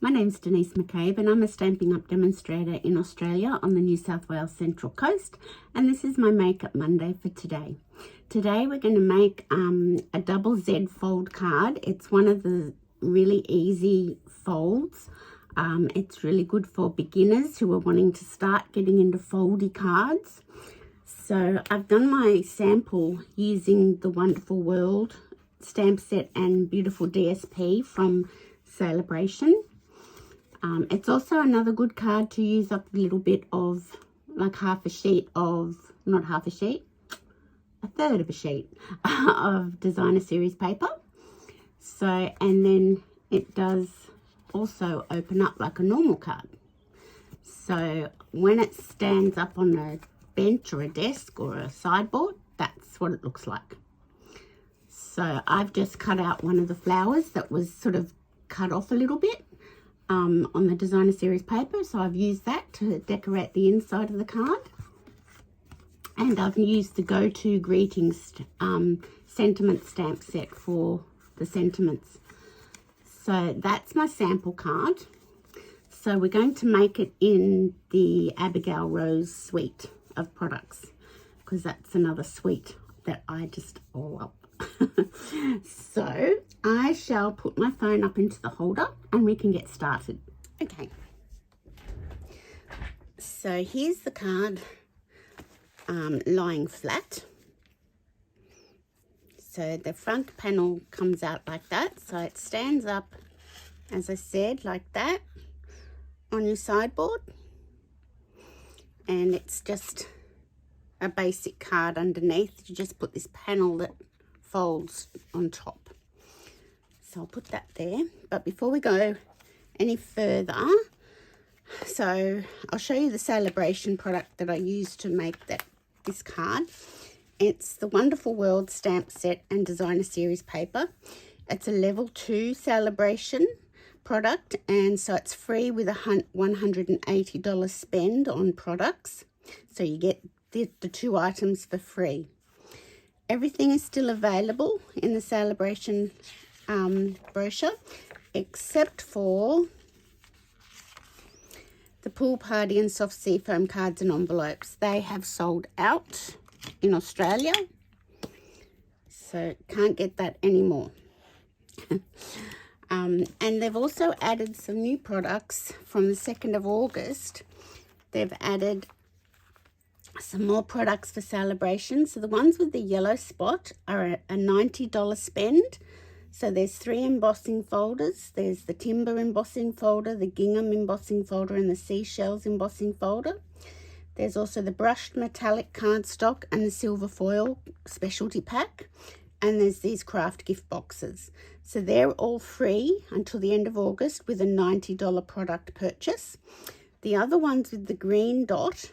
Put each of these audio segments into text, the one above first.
My name's Denise McCabe and I'm a Stampin' Up demonstrator in Australia on the New South Wales Central Coast, and this is my Makeup Monday for today. Today we're going to make a double Z fold card. It's one of the really easy folds. It's really good for beginners who are wanting to start getting into foldy cards. So I've done my sample using the Wonderful World stamp set and beautiful DSP from Celebration. It's also another good card to use up a little bit of, like half a sheet of, not half a sheet, a third of a sheet of designer series paper. So, and then it does also open up like a normal card. So when it stands up on a bench or a desk or a sideboard, that's what it looks like. So I've just cut out one of the flowers that was sort of cut off a little bit on the designer series paper, so I've used that to decorate the inside of the card. And I've used the Go-To Greetings sentiment stamp set for the sentiments. So that's my sample card. So we're going to make it in the Abigail Rose suite of products, because that's another suite that I just love. So I shall put my phone up into the holder and we can get started. Okay, so here's the card lying flat. So the front panel comes out like that, so it stands up, as I said, like that on your sideboard, and it's just a basic card underneath. You just put this panel that folds on top. So I'll put that there. But before we go any further, so I'll show you the Celebration product that I used to make this card. It's the Wonderful World stamp set and designer series paper. It's a level 2 Celebration product, and so it's free with a $180 spend on products. So you get the 2 items for free. Everything is still available in the Celebration brochure, except for the Pool Party and Soft Seafoam cards and envelopes. They have sold out in Australia, so can't get that anymore. And they've also added some new products from the 2nd of August. They've added some more products for Celebration. So the ones with the yellow spot are a $90 spend. So there's 3 embossing folders. There's the timber embossing folder, the gingham embossing folder, and the seashells embossing folder. There's also the brushed metallic cardstock and the silver foil specialty pack. And there's these craft gift boxes. So they're all free until the end of August with a $90 product purchase. The other ones with the green dot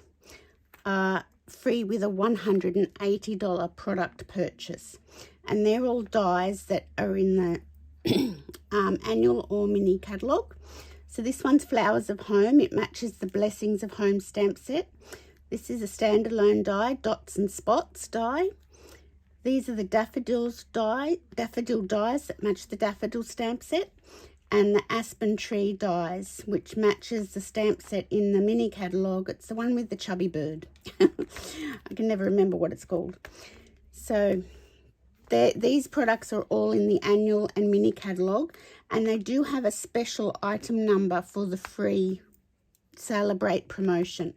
are free with a $180 product purchase, and they're all dies that are in the annual or mini catalogue. So this one's Flowers of Home. It matches the Blessings of Home stamp set. This is a standalone die, Dots and Spots die. These are the daffodil dies that match the daffodil stamp set, and the Aspen Tree dies, which matches the stamp set in the mini catalogue. It's the one with the chubby bird. I can never remember what it's called. So these products are all in the annual and mini catalogue, and they do have a special item number for the free Celebrate promotion.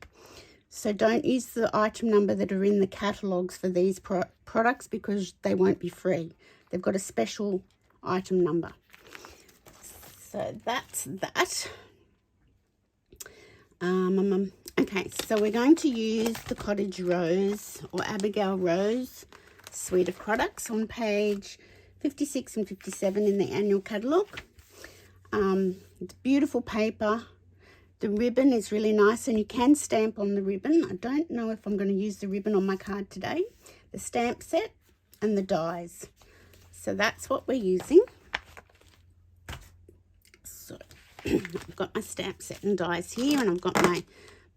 So don't use the item number that are in the catalogues for these products, because they won't be free. They've got a special item number. So that's that. Okay, so we're going to use the Cottage Rose or Abigail Rose suite of products on page 56 and 57 in the annual catalogue. It's beautiful paper. The ribbon is really nice, and you can stamp on the ribbon. I don't know if I'm going to use the ribbon on my card today. The stamp set and the dies. So that's what we're using. So I've got my stamp set and dies here, and I've got my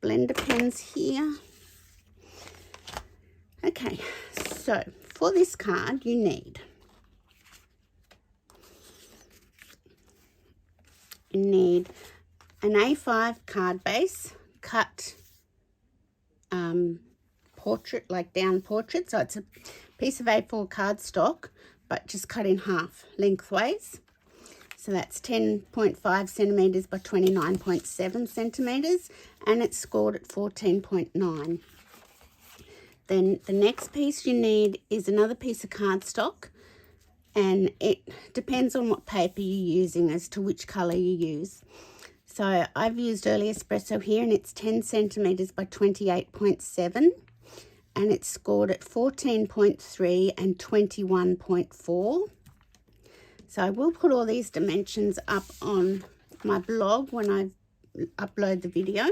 blender pens here. Okay, so for this card you need you need an A5 card base, cut portrait, like down portrait. So it's a piece of A4 cardstock, but just cut in half lengthways. So that's 10.5 centimetres by 29.7 centimetres, and it's scored at 14.9. Then the next piece you need is another piece of cardstock, and it depends on what paper you're using as to which colour you use. So I've used Early Espresso here, and it's 10 centimetres by 28.7, and it's scored at 14.3 and 21.4. So I will put all these dimensions up on my blog when I upload the video.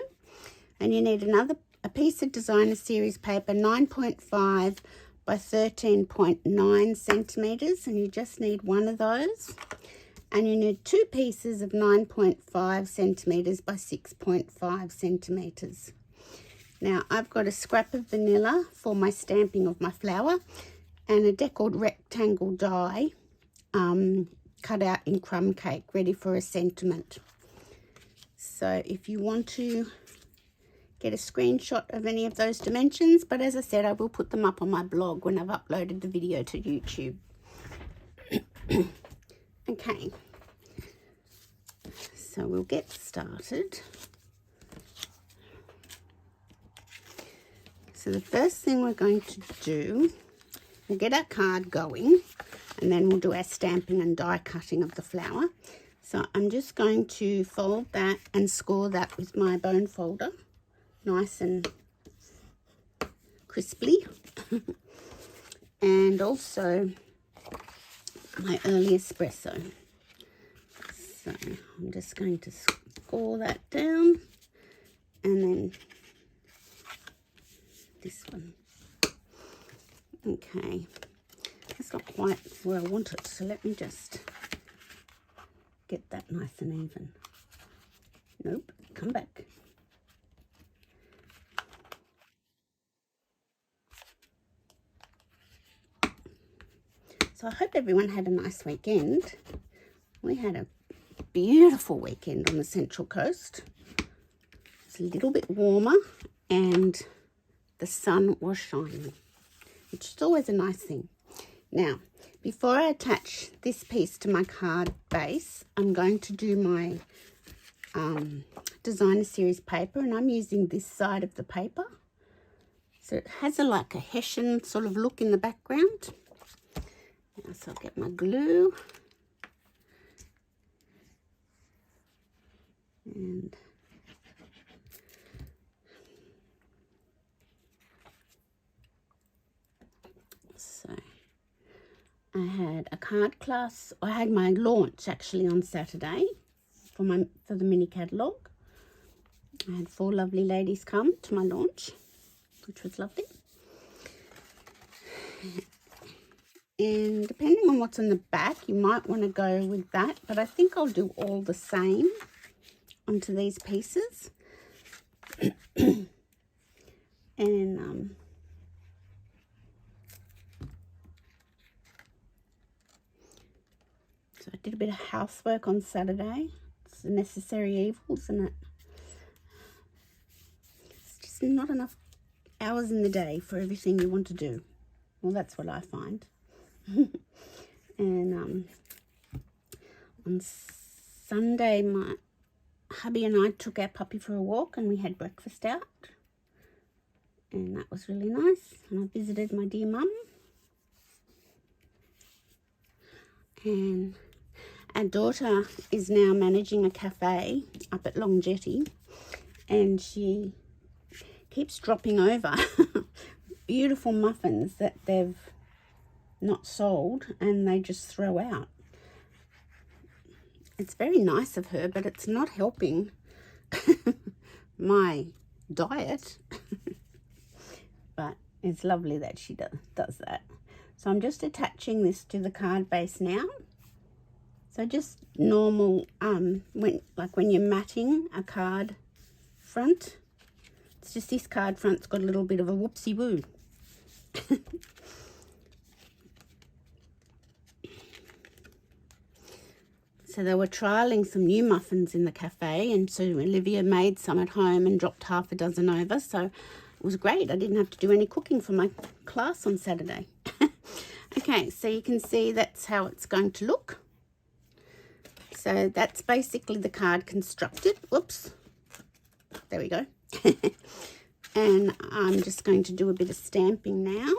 And you need a piece of designer series paper, 9.5 by 13.9 centimetres, and you just need one of those. And you need two pieces of 9.5 centimetres by 6.5 centimetres. Now I've got a scrap of vanilla for my stamping of my flower, and a deckled rectangle die cut out in crumb cake, ready for a sentiment. So if you want to get a screenshot of any of those dimensions, but as I said, I will put them up on my blog when I've uploaded the video to YouTube. Okay, so we'll get started. So the first thing we're going to do, we'll get our card going, and then we'll do our stamping and die cutting of the flower. So I'm just going to fold that and score that with my bone folder, nice and crisply. And also my Early Espresso. So I'm just going to score that down, and then this one. Okay, that's not quite where I want it, so let me just get that nice and even. Nope, come back. So I hope everyone had a nice weekend. We had a beautiful weekend on the Central Coast. It's a little bit warmer and the sun was shining, which is always a nice thing. Now, before I attach this piece to my card base, I'm going to do my designer series paper, and I'm using this side of the paper. So it has like a Hessian sort of look in the background. Now, so I'll get my glue. And so I had a card class. I had my launch actually on Saturday for the mini catalogue. I had 4 lovely ladies come to my launch, which was lovely. And depending on what's on the back, you might want to go with that, but I think I'll do all the same onto these pieces. And so I did a bit of housework on Saturday. It's a necessary evil, isn't it? It's just not enough hours in the day for everything you want to do. Well, that's what I find. And on Sunday, my hubby and I took our puppy for a walk, and we had breakfast out, and that was really nice. And I visited my dear mum. And our daughter is now managing a cafe up at Long Jetty, and she keeps dropping over beautiful muffins that they've not sold, and they just throw out. It's very nice of her, but it's not helping my diet. But it's lovely that she does that. So I'm just attaching this to the card base now. So just normal, when you're matting a card front, it's just this card front's got a little bit of a whoopsie woo. So they were trialling some new muffins in the cafe, and so Olivia made some at home and dropped half a dozen over. So it was great. I didn't have to do any cooking for my class on Saturday. Okay, so you can see that's how it's going to look. So that's basically the card constructed. Whoops. There we go. And I'm just going to do a bit of stamping now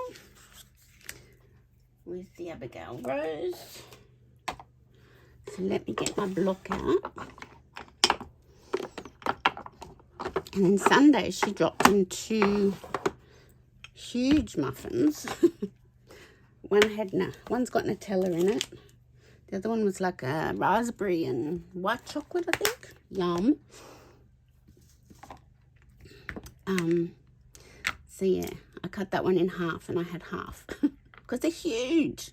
with the Abigail Rose. So let me get my block out. And then Sunday she dropped in 2 huge muffins. One's got Nutella in it. The other one was like a raspberry and white chocolate, I think. Yum. So yeah, I cut that one in half and I had half because they're huge.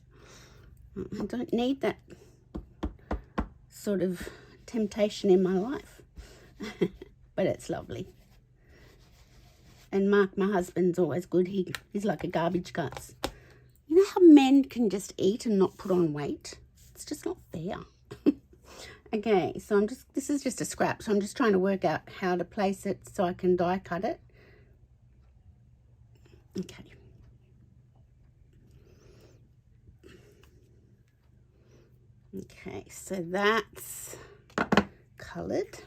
I don't need that sort of temptation in my life. But it's lovely. And Mark, my husband's always good. He's like a garbage guts. You know how men can just eat and not put on weight? It's just not fair. Okay, so this is just a scrap, so I'm just trying to work out how to place it so I can die cut it. Okay. Okay, so that's coloured.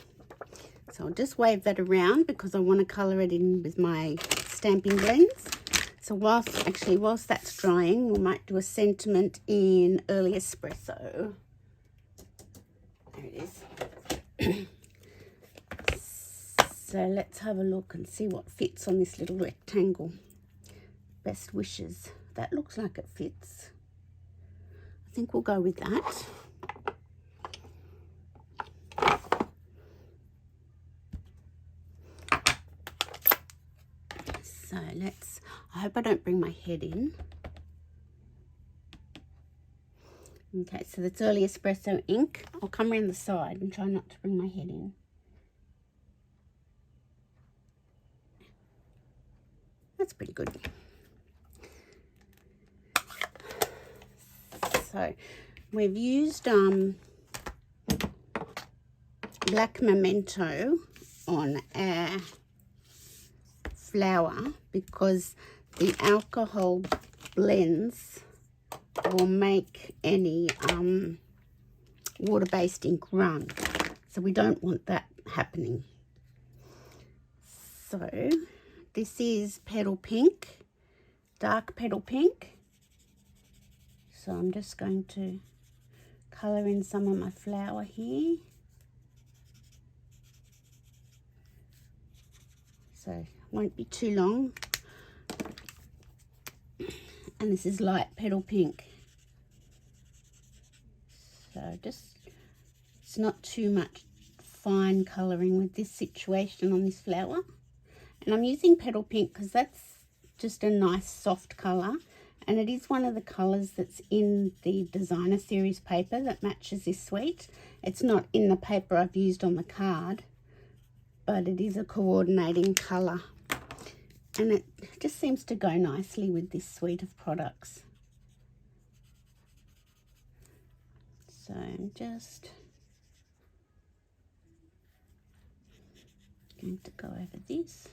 So I'll just wave that around because I want to colour it in with my stamping blends. So whilst that's drying, we might do a sentiment in early espresso. There it is. So let's have a look and see what fits on this little rectangle. Best wishes. That looks like it fits. I think we'll go with that. So I hope I don't bring my head in. Okay, so that's early espresso ink. I'll come around the side and try not to bring my head in. That's pretty good. So we've used black memento on our flour because the alcohol blends will make any water-based ink run. So we don't want that happening. So this is Petal Pink, dark Petal Pink. So I'm just going to colour in some of my flour here. So won't be too long. And this is light Petal Pink. So it's not too much fine colouring with this situation on this flower. And I'm using Petal Pink because that's just a nice soft colour. And it is one of the colours that's in the designer series paper that matches this suite. It's not in the paper I've used on the card, but it is a coordinating colour. And it just seems to go nicely with this suite of products. So I'm just going to go over this.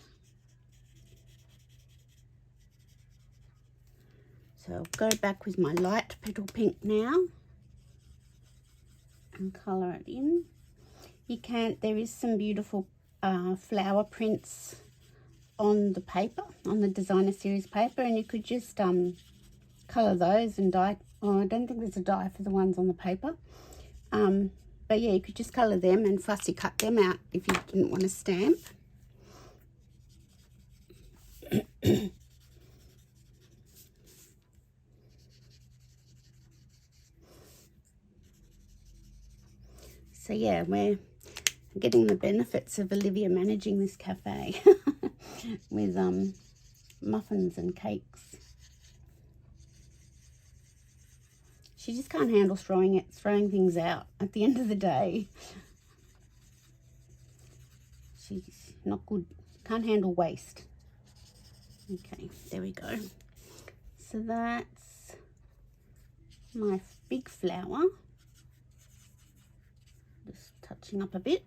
So I'll go back with my light Petal Pink now and colour it in. There is some beautiful flower prints on the paper, on the designer series paper, and you could just colour those and dye. Oh, I don't think there's a dye for the ones on the paper. But yeah, you could just colour them and fussy cut them out if you didn't want to stamp. So yeah, we're getting the benefits of Olivia managing this cafe with muffins and cakes. She just can't handle throwing things out at the end of the day. She's not good, can't handle waste. Okay, there we go. So that's my big flower. touching up a bit.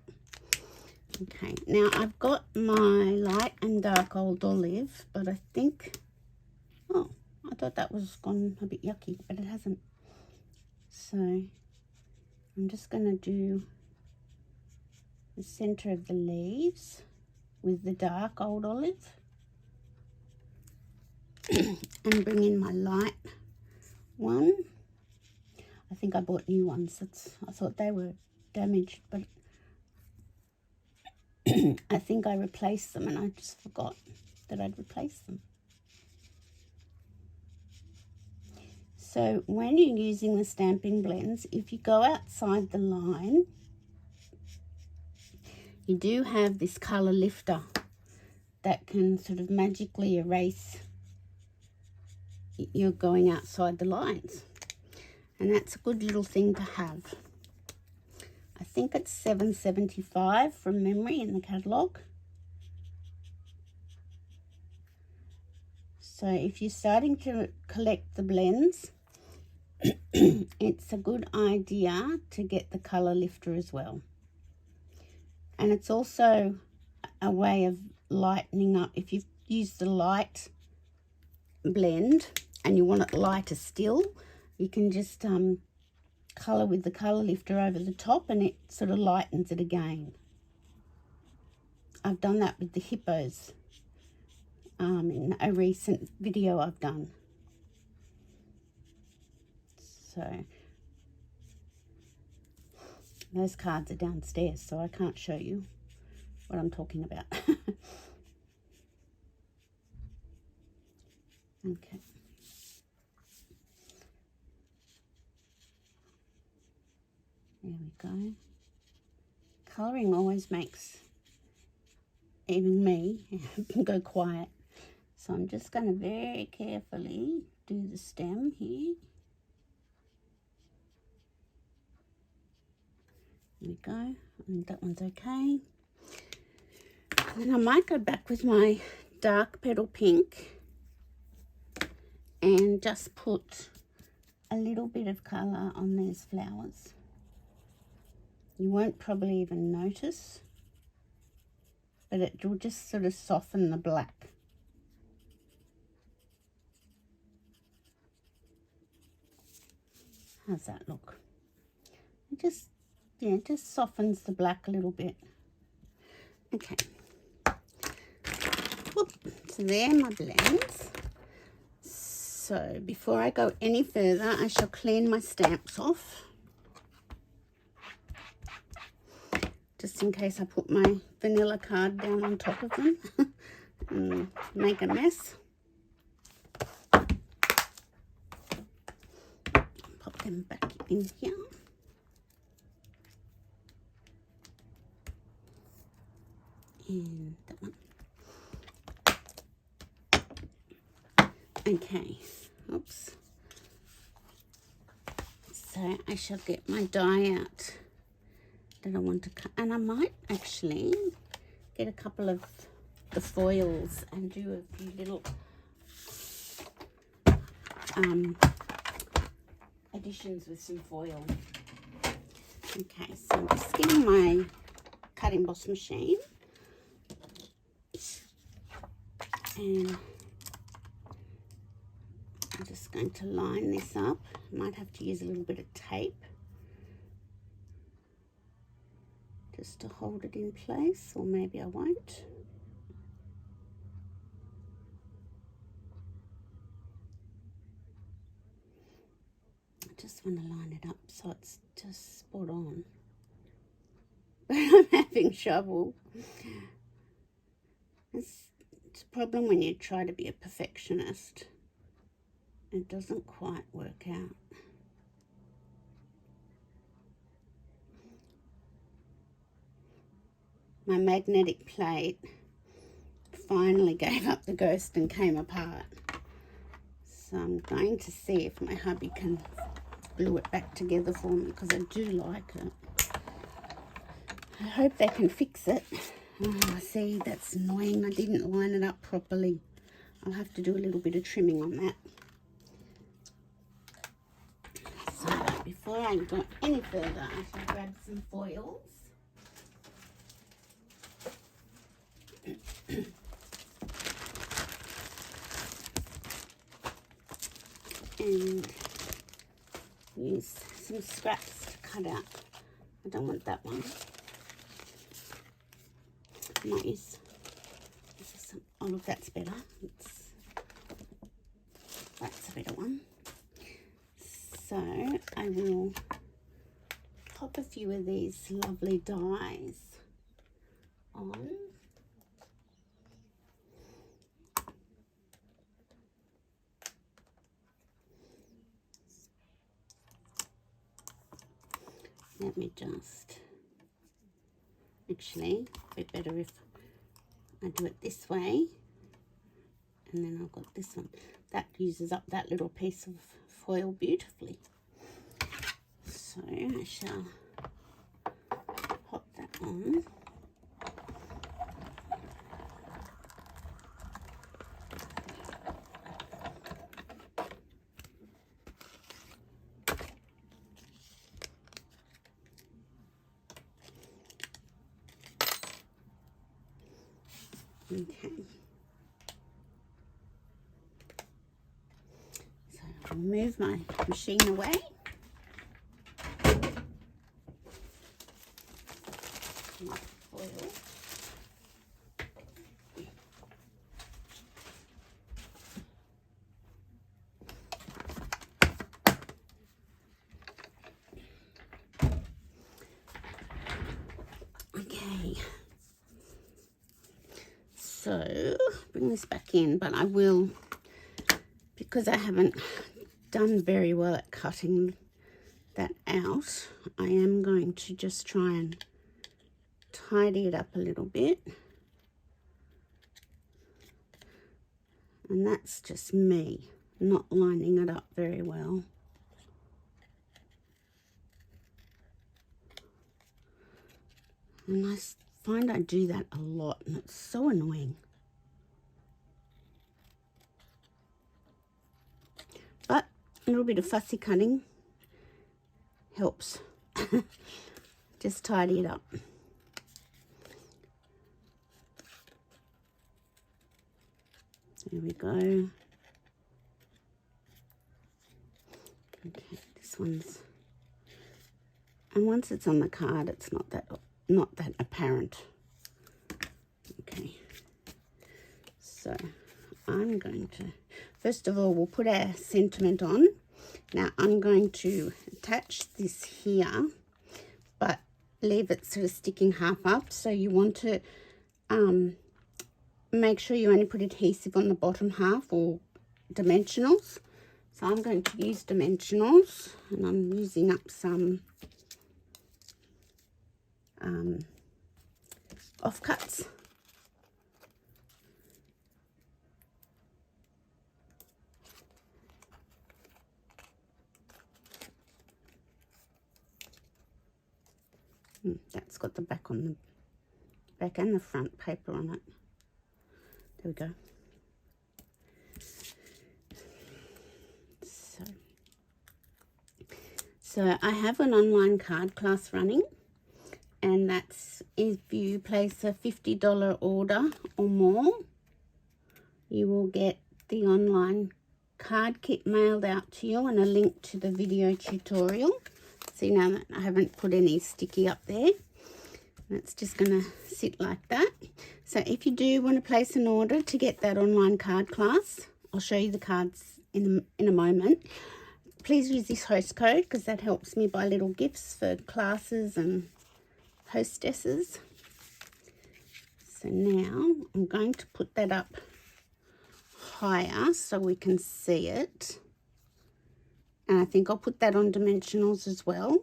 Okay, now I've got my light and dark old olive, but I think, oh, I thought that was gone a bit yucky, but it hasn't. So I'm just going to do the center of the leaves with the dark old olive and bring in my light one. I think I bought new ones. I thought they were damaged, but I think I replaced them and I just forgot that I'd replaced them. So when you're using the stamping blends, if you go outside the line, you do have this colour lifter that can sort of magically erase you're going outside the lines. And that's a good little thing to have. I think it's $7.75 from memory in the catalogue. So if you're starting to collect the blends, it's a good idea to get the colour lifter as well. And it's also a way of lightening up. If you've used the light blend and you want it lighter still, you can just colour with the colour lifter over the top and it sort of lightens it again. I've done that with the hippos in a recent video I've done. So those cards are downstairs, so I can't show you what I'm talking about. Okay. There we go. Colouring always makes even me go quiet. So I'm just going to very carefully do the stem here. There we go. I think that one's okay. And then I might go back with my dark petal pink and just put a little bit of colour on these flowers. You won't probably even notice, but it will just sort of soften the black. How's that look? It just, yeah, it just softens the black a little bit. Okay. Whoop. So there are my blends. So before I go any further, I shall clean my stamps off. Just in case I put my vanilla card down on top of them and make a mess. Pop them back in here. And that one. Okay, oops. So I shall get my die out that I want to cut, and I might actually get a couple of the foils and do a few little additions with some foil. Okay, so I'm just getting my cutting boss machine and I'm just going to line this up. Might have to use a little bit of tape just to hold it in place, or maybe I won't. I just want to line it up so it's just spot on. But I'm having trouble. It's a problem when you try to be a perfectionist. It doesn't quite work out. My magnetic plate finally gave up the ghost and came apart. So I'm going to see if my hubby can glue it back together for me, because I do like it. I hope they can fix it. Oh, see, that's annoying. I didn't line it up properly. I'll have to do a little bit of trimming on that. So before I go any further, I shall grab some foils. and use some scraps to cut out. I don't want that one. I might use this is some, oh look, that's better. That's a better one. So I will pop a few of these lovely dies on. Let me just, actually, a bit better if I do it this way, and then I've got this one. That uses up that little piece of foil beautifully. So I shall pop that on. Okay, so I'll move my machine away. My foil. Okay. So bring this back in, but I will, because I haven't done very well at cutting that out, I am going to just try and tidy it up a little bit. And that's just me not lining it up very well. And I find I do that a lot, and it's so annoying. But a little bit of fussy cutting helps. Just tidy it up. There we go. Okay, this one's, and once it's on the card, it's not that apparent. Okay, so I'm going to, first of all, we'll put our sentiment on. Now I'm going to attach this here, but leave it sort of sticking half up. So you want to make sure you only put adhesive on the bottom half, or dimensionals. So I'm going to use dimensionals, and I'm using up some offcuts. That's got the back on the back and the front paper on it. There we go. So I have an online card class running, and that's if you place a $50 order or more, you will get the online card kit mailed out to you and a link to the video tutorial. See, now that I haven't put any sticky up there, it's just going to sit like that. So if you do want to place an order to get that online card class, I'll show you the cards in a moment. Please use this host code, because that helps me buy little gifts for classes and hostesses. So now I'm going to put that up higher so we can see it. And I think I'll put that on dimensionals as well.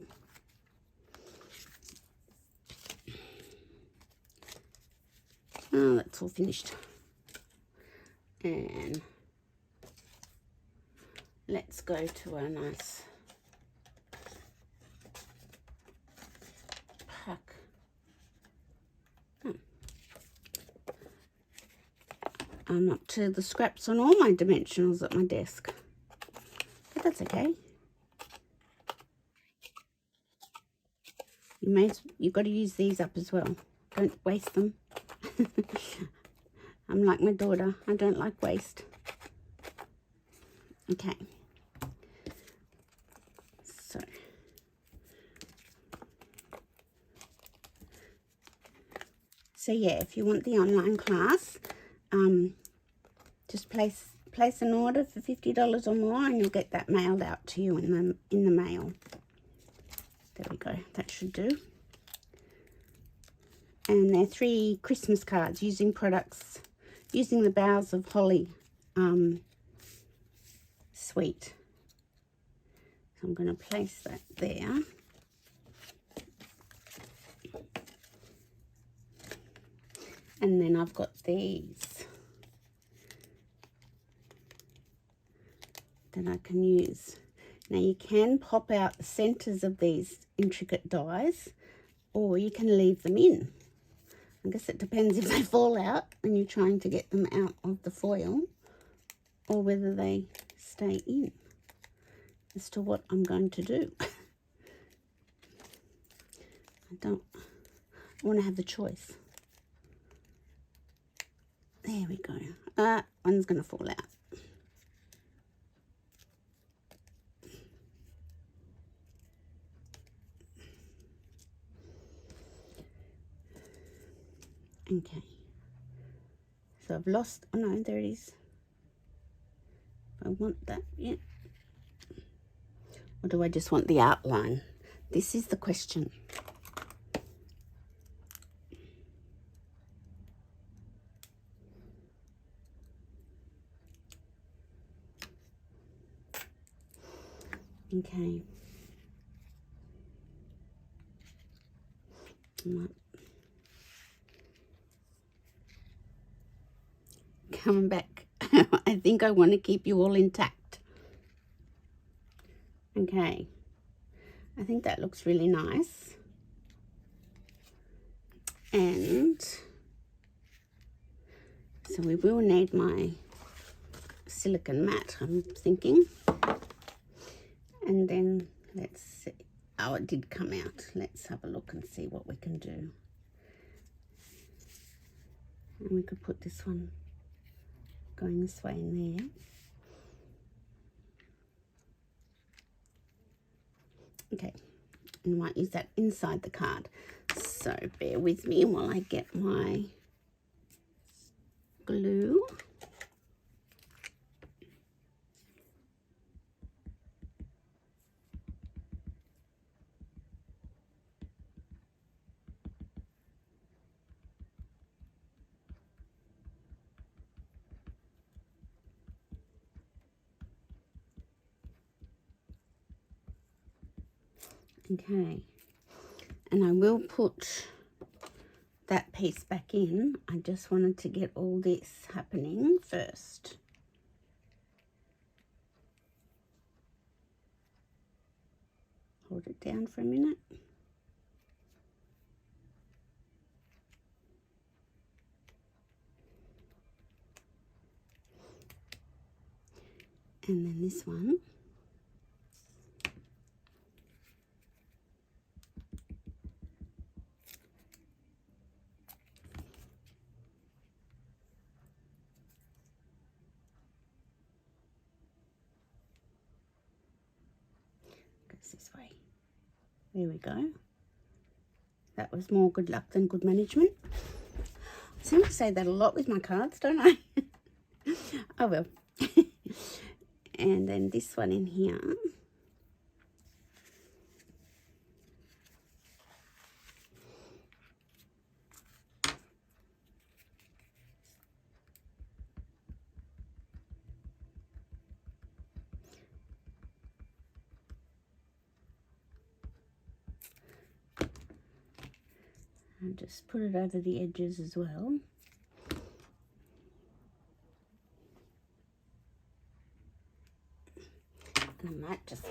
Oh, that's all finished. And let's go to a nice pack. I'm up to the scraps on all my dimensionals at my desk, but that's okay. You've got to use these up as well. Don't waste them. I'm like my daughter. I don't like waste. Okay. So yeah, if you want the online class, just place an order for $50 or more, and you'll get that mailed out to you in the mail. There we go. That should do. And they're 3 Christmas cards using the Boughs of Holly suite. So I'm going to place that there. And then I've got these that I can use. Now you can pop out the centers of these intricate dies, or you can leave them in. I guess it depends if they fall out and you're trying to get them out of the foil, or whether they stay in, as to what I'm going to do. I want to have the choice. There we go. One's going to fall out. Okay. So I've lost, oh no, there it is. I want that, yeah. Or do I just want the outline? This is the question. Okay. Coming back. I think I want to keep you all intact. Okay. I think that looks really nice. And so we will need my silicone mat, I'm thinking. And then let's see. Oh, it did come out. Let's have a look and see what we can do. And we could put this one going this way in there. Okay, and I might use that inside the card. So bear with me while I get my glue. Okay, and I will put that piece back in. I just wanted to get all this happening first. Hold it down for a minute. And then this one. This way. There we go. That was more good luck than good management. I seem to say that a lot with my cards, don't I? Oh well. And then this one in here. And just put it over the edges as well. And I might just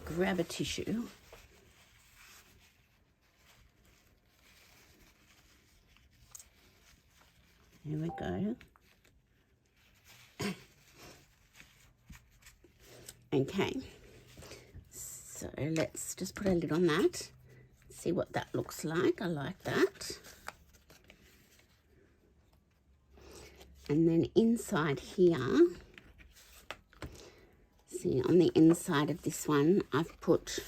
grab a tissue. There we go. Okay. So let's just put a lid on that. See what that looks like. I like that. And then inside here, see on the inside of this one, I've put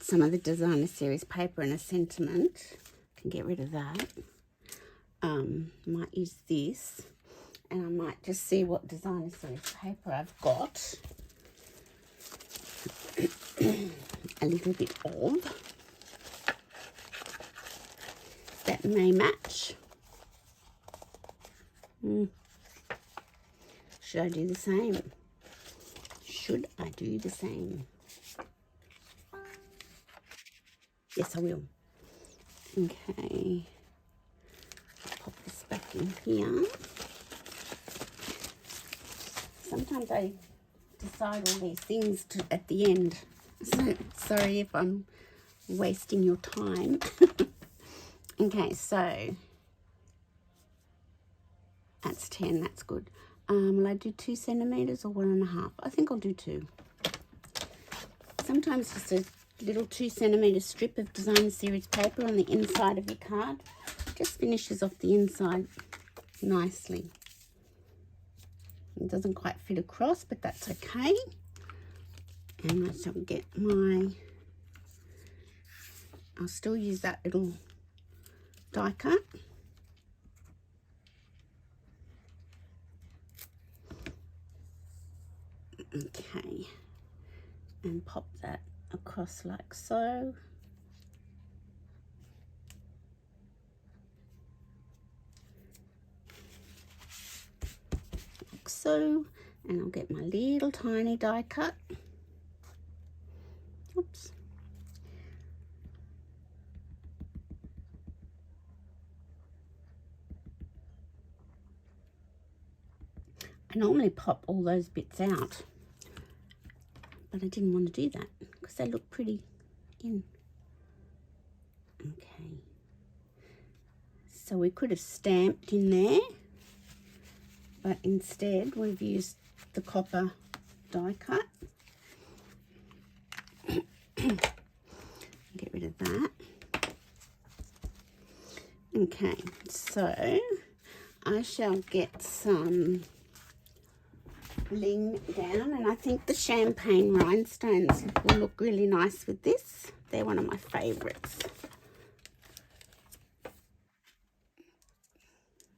some of the Designer Series paper and a sentiment. can get rid of that. Might use this, and I might just see what designer series paper I've got. A little bit of that may match. Should I do the same? Should I do the same? Yes, I will. Okay. Pop this back in here. Sometimes I decide all these things at the end. So sorry if I'm wasting your time. Okay, so that's 10, that's good. Will I do 2 centimeters or 1.5? I think I'll do 2. Sometimes just a little 2 centimeter strip of designer series paper on the inside of your card just finishes off the inside nicely. It doesn't quite fit across, but that's okay. And I shall get my, I'll still use that little die cut. Okay, and pop that across like so. Like so, and I'll get my little tiny die cut. Oops. I normally pop all those bits out, but I didn't want to do that because they look pretty in. Okay. So we could have stamped in there, but instead we've used the copper die cut. Get rid of that. Okay, so I shall get some bling down, and I think the champagne rhinestones will look really nice with this. They're one of my favorites.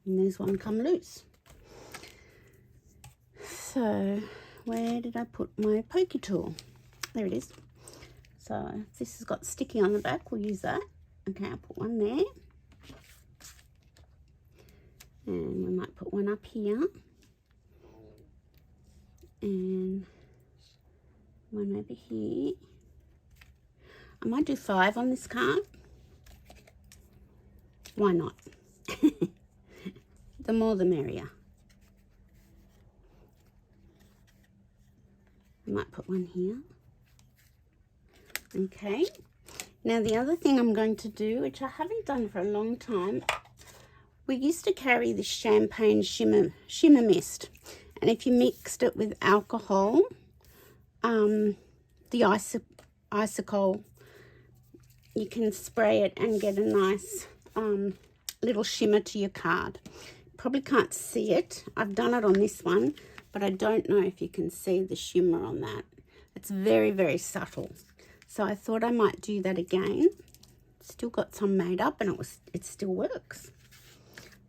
And there's one come loose. So where did I put my pokey tool? There it is. So this has got sticky on the back, we'll use that. Okay, I'll put one there. And we might put one up here. And one over here. I might do 5 on this card. Why not? The more the merrier. I might put one here. Okay. Now the other thing I'm going to do, which I haven't done for a long time, we used to carry this champagne shimmer mist. And if you mixed it with alcohol, the icicle, you can spray it and get a nice little shimmer to your card. Probably can't see it. I've done it on this one, but I don't know if you can see the shimmer on that. It's very, very subtle. So I thought I might do that again. Still got some made up, and it still works.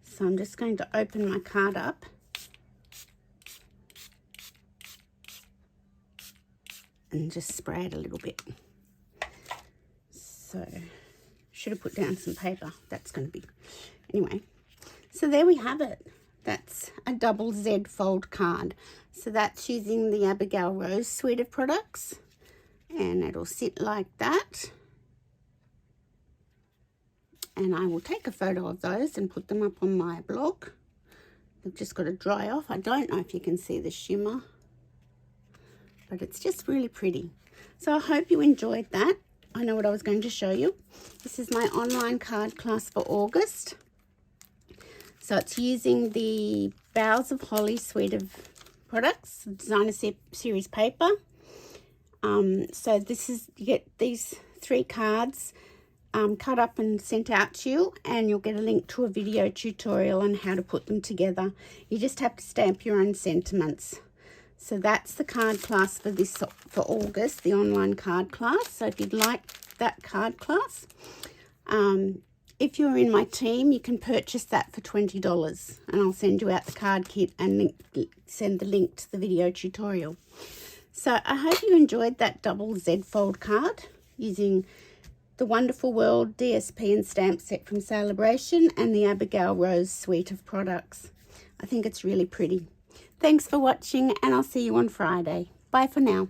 So I'm just going to open my card up. And just spray it a little bit. So, should have put down some paper. That's going to be... Anyway, so there we have it. That's a double Z fold card. So that's using the Abigail Rose suite of products. And it'll sit like that. And I will take a photo of those and put them up on my blog. They've just got to dry off. I don't know if you can see the shimmer, but it's just really pretty. So I hope you enjoyed that. I know what I was going to show you. This is my online card class for August. So it's using the Boughs of Holly suite of products, designer series paper. So this is, you get these 3 cards cut up and sent out to you, and you'll get a link to a video tutorial on how to put them together. You just have to stamp your own sentiments. So that's the card class for August, the online card class. So if you'd like that card class, If you're in my team, you can purchase that for $20 and I'll send you out the card kit and send the link to the video tutorial. So I hope you enjoyed that double Z fold card using the Wonderful World DSP and stamp set from Celebration and the Abigail Rose suite of products. I think it's really pretty. Thanks for watching and I'll see you on Friday. Bye for now.